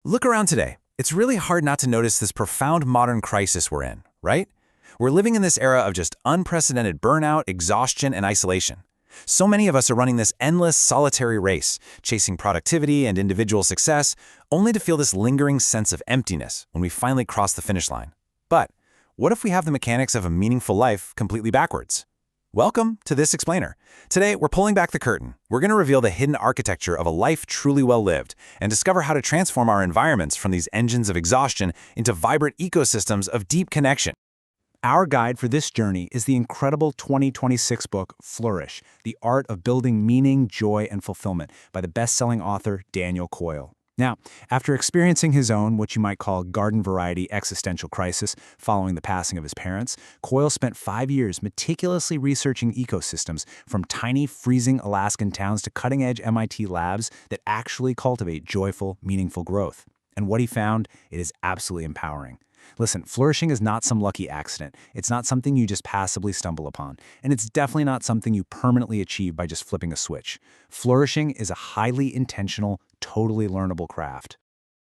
Look around today. It's really hard not to notice this profound modern crisis we're in, right? We're living in this era of just unprecedented burnout, exhaustion, and isolation. So many of us are running this endless, solitary race, chasing productivity and individual success, only to feel this lingering sense of emptiness when we finally cross the finish line. But what if we have the mechanics of a meaningful life completely backwards? Welcome to This Explainer. Today, we're pulling back the curtain. We're going to reveal the hidden architecture of a life truly well lived and discover how to transform our environments from these engines of exhaustion into vibrant ecosystems of deep connection. Our guide for this journey is the incredible 2026 book, Flourish, The Art of Building Meaning, Joy, and Fulfillment by the best-selling author Daniel Coyle. Now, after experiencing his own, what you might call garden-variety existential crisis following the passing of his parents, Coyle spent 5 years meticulously researching ecosystems from tiny, freezing Alaskan towns to cutting-edge MIT labs that actually cultivate joyful, meaningful growth. And what he found, it is absolutely empowering. Listen, flourishing is not some lucky accident. It's not something you just passively stumble upon. And it's definitely not something you permanently achieve by just flipping a switch. Flourishing is a highly intentional, totally learnable craft.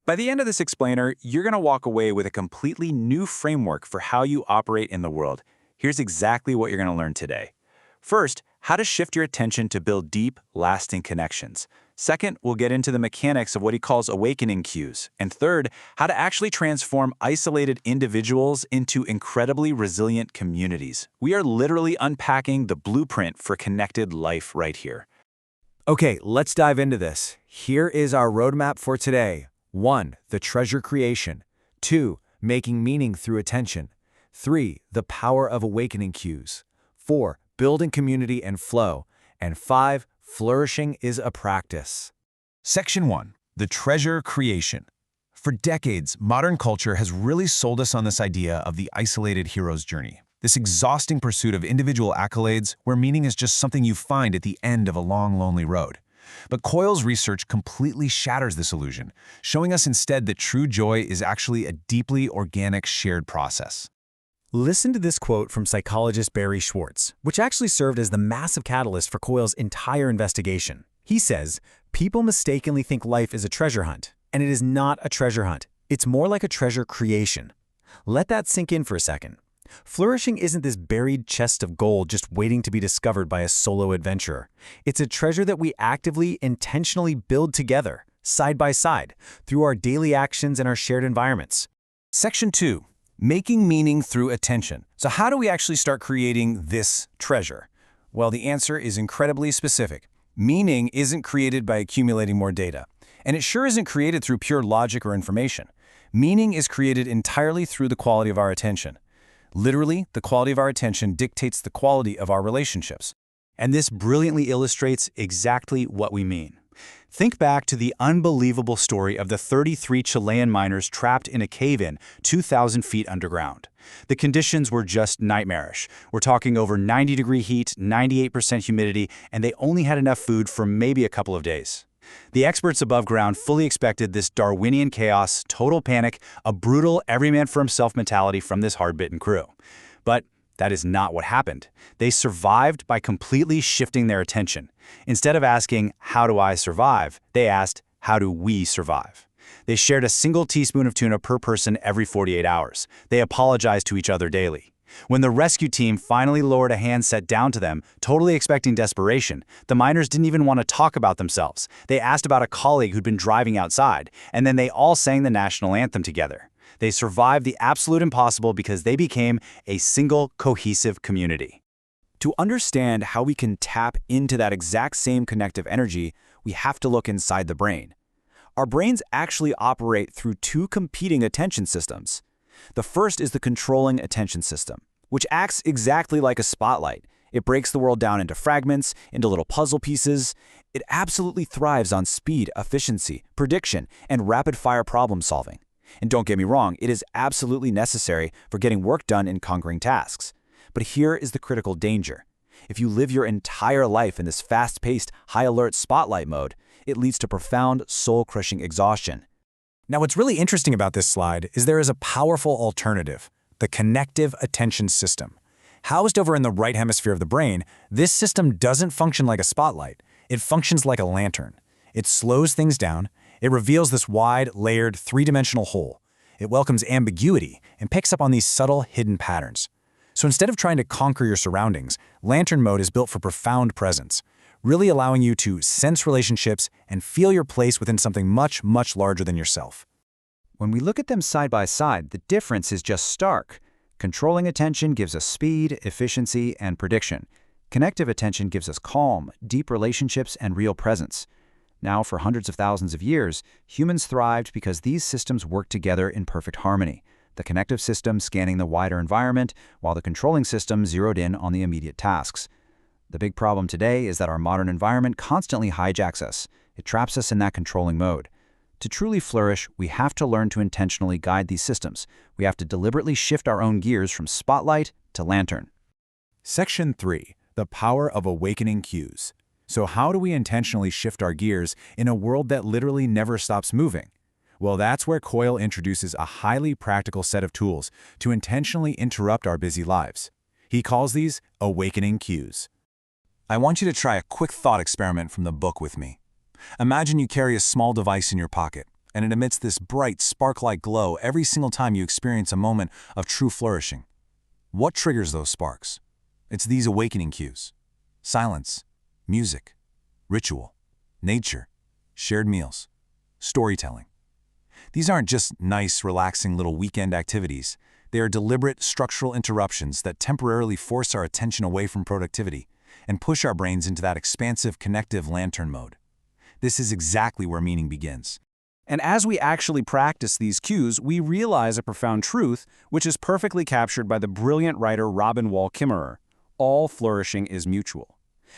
By the end of this explainer, you're going to walk away with a completely new framework for how you operate in the world. Here's exactly what you're going to learn today. First, how to shift your attention to build deep, lasting connections. Second, we'll get into the mechanics of what he calls awakening cues. And third, how to actually transform isolated individuals into incredibly resilient communities. We are literally unpacking the blueprint for connected life right here. Okay, let's dive into this. Here is our roadmap for today. 1. The treasure creation. 2. Making meaning through attention. 3. The power of awakening cues. 4. Building community and flow. And 5. Flourishing is a practice. Section 1. The treasure creation. For decades, modern culture has really sold us on this idea of the isolated hero's journey. This exhausting pursuit of individual accolades where meaning is just something you find at the end of a long, lonely road. But Coyle's research completely shatters this illusion, showing us instead that true joy is actually a deeply organic shared process. Listen to this quote from psychologist Barry Schwartz, which actually served as the massive catalyst for Coyle's entire investigation. He says, "People mistakenly think life is a treasure hunt, and it is not a treasure hunt. It's more like a treasure creation." Let that sink in for a second. Flourishing isn't this buried chest of gold just waiting to be discovered by a solo adventurer. It's a treasure that we actively, intentionally build together, side by side, through our daily actions and our shared environments. Section 2. Making meaning through attention. So how do we actually start creating this treasure? Well, the answer is incredibly specific. Meaning isn't created by accumulating more data. And it sure isn't created through pure logic or information. Meaning is created entirely through the quality of our attention. Literally, the quality of our attention dictates the quality of our relationships. And this brilliantly illustrates exactly what we mean. Think back to the unbelievable story of the 33 Chilean miners trapped in a cave-in 2,000 feet underground. The conditions were just nightmarish. We're talking over 90-degree heat, 98% humidity, and they only had enough food for maybe a couple of days. The experts above ground fully expected this Darwinian chaos, total panic, a brutal every-man-for-himself mentality from this hard-bitten crew. But that is not what happened. They survived by completely shifting their attention. Instead of asking, "How do I survive?" they asked, "How do we survive?" They shared a single teaspoon of tuna per person every 48 hours. They apologized to each other daily. When the rescue team finally lowered a handset down to them, totally expecting desperation, the miners didn't even want to talk about themselves. They asked about a colleague who'd been driving outside, and then they all sang the national anthem together. They survived the absolute impossible because they became a single, cohesive community. To understand how we can tap into that exact same connective energy, we have to look inside the brain. Our brains actually operate through two competing attention systems. The first is the controlling attention system, which acts exactly like a spotlight. It breaks the world down into fragments, into little puzzle pieces. It absolutely thrives on speed, efficiency, prediction, and rapid-fire problem solving. And don't get me wrong, it is absolutely necessary for getting work done in conquering tasks. But here is the critical danger. If you live your entire life in this fast-paced, high-alert spotlight mode, it leads to profound, soul-crushing exhaustion. Now, what's really interesting about this slide is there is a powerful alternative, the connective attention system. Housed over in the right hemisphere of the brain, this system doesn't function like a spotlight. It functions like a lantern. It slows things down, It reveals this wide, layered, three-dimensional whole. It welcomes ambiguity and picks up on these subtle, hidden patterns. So instead of trying to conquer your surroundings, Lantern Mode is built for profound presence, really allowing you to sense relationships and feel your place within something much, much larger than yourself. When we look at them side by side, the difference is just stark. Controlling attention gives us speed, efficiency, and prediction. Connective attention gives us calm, deep relationships, and real presence. Now, for hundreds of thousands of years, humans thrived because these systems worked together in perfect harmony. The connective system scanning the wider environment, while the controlling system zeroed in on the immediate tasks. The big problem today is that our modern environment constantly hijacks us. It traps us in that controlling mode. To truly flourish, we have to learn to intentionally guide these systems. We have to deliberately shift our own gears from spotlight to lantern. Section 3. The Power of Awakening Cues. So how do we intentionally shift our gears in a world that literally never stops moving? Well, that's where Coyle introduces a highly practical set of tools to intentionally interrupt our busy lives. He calls these awakening cues. I want you to try a quick thought experiment from the book with me. Imagine you carry a small device in your pocket, and it emits this bright, spark-like glow every single time you experience a moment of true flourishing. What triggers those sparks? It's these awakening cues. Silence, music, ritual, nature, shared meals, storytelling. These aren't just nice, relaxing little weekend activities. They are deliberate, structural interruptions that temporarily force our attention away from productivity and push our brains into that expansive, connective lantern mode. This is exactly where meaning begins. And as we actually practice these cues, we realize a profound truth, which is perfectly captured by the brilliant writer Robin Wall Kimmerer. All flourishing is mutual.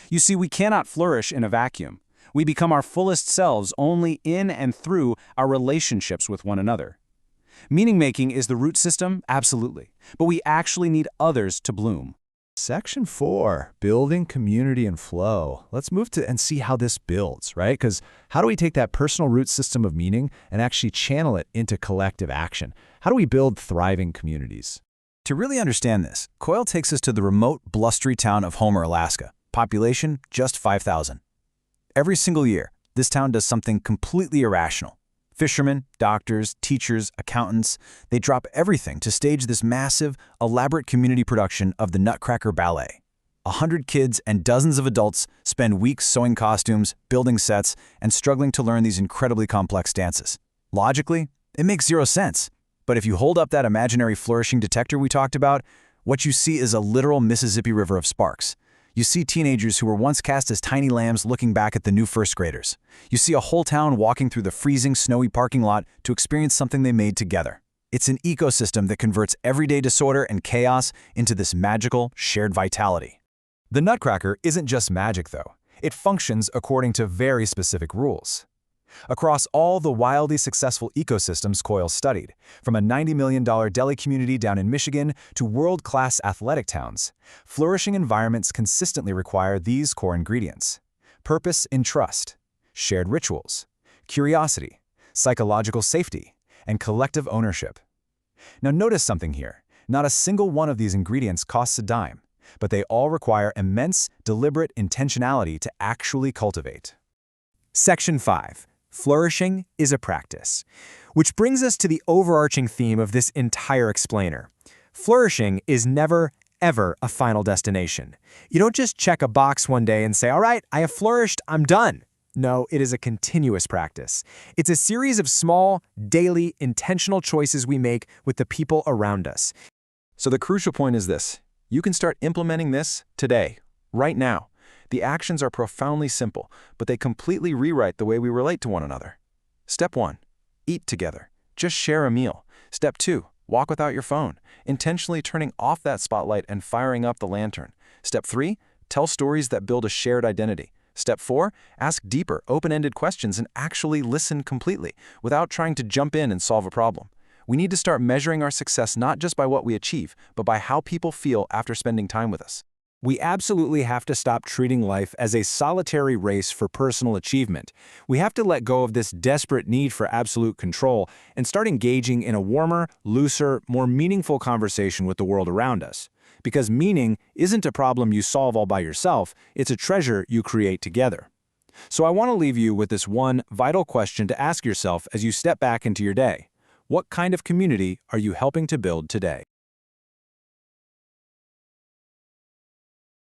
You see, we cannot flourish in a vacuum. We become our fullest selves only in and through our relationships with one another. Meaning-making is the root system? Absolutely. But we actually need others to bloom. Section 4, building community and flow. Let's move to and see how this builds, right? Because how do we take that personal root system of meaning and actually channel it into collective action? How do we build thriving communities? To really understand this, Coyle takes us to the remote, blustery town of Homer, Alaska. Population, just 5,000. Every single year, this town does something completely irrational. Fishermen, doctors, teachers, accountants, they drop everything to stage this massive, elaborate community production of the Nutcracker Ballet. 100 kids and dozens of adults spend weeks sewing costumes, building sets, and struggling to learn these incredibly complex dances. Logically, it makes zero sense. But if you hold up that imaginary flourishing detector we talked about, what you see is a literal Mississippi River of sparks. You see teenagers who were once cast as tiny lambs looking back at the new first graders. You see a whole town walking through the freezing, snowy parking lot to experience something they made together. It's an ecosystem that converts everyday disorder and chaos into this magical, shared vitality. The Nutcracker isn't just magic, though. It functions according to very specific rules. Across all the wildly successful ecosystems Coyle studied, from a $90 million deli community down in Michigan to world-class athletic towns, flourishing environments consistently require these core ingredients: purpose in trust, shared rituals, curiosity, psychological safety, and collective ownership. Now notice something here. Not a single one of these ingredients costs a dime, but they all require immense, deliberate intentionality to actually cultivate. Section 5. Flourishing is a practice. Which brings us to the overarching theme of this entire explainer. Flourishing is never, ever a final destination. You don't just check a box one day and say, all right, I have flourished, I'm done. No, it is a continuous practice. It's a series of small, daily, intentional choices we make with the people around us. So the crucial point is this: you can start implementing this today, right now. The actions are profoundly simple, but they completely rewrite the way we relate to one another. Step 1, eat together. Just share a meal. Step 2, walk without your phone, intentionally turning off that spotlight and firing up the lantern. Step 3, tell stories that build a shared identity. Step 4, ask deeper, open-ended questions and actually listen completely, without trying to jump in and solve a problem. We need to start measuring our success not just by what we achieve, but by how people feel after spending time with us. We absolutely have to stop treating life as a solitary race for personal achievement. We have to let go of this desperate need for absolute control and start engaging in a warmer, looser, more meaningful conversation with the world around us. Because meaning isn't a problem you solve all by yourself, it's a treasure you create together. So I want to leave you with this one vital question to ask yourself as you step back into your day. What kind of community are you helping to build today?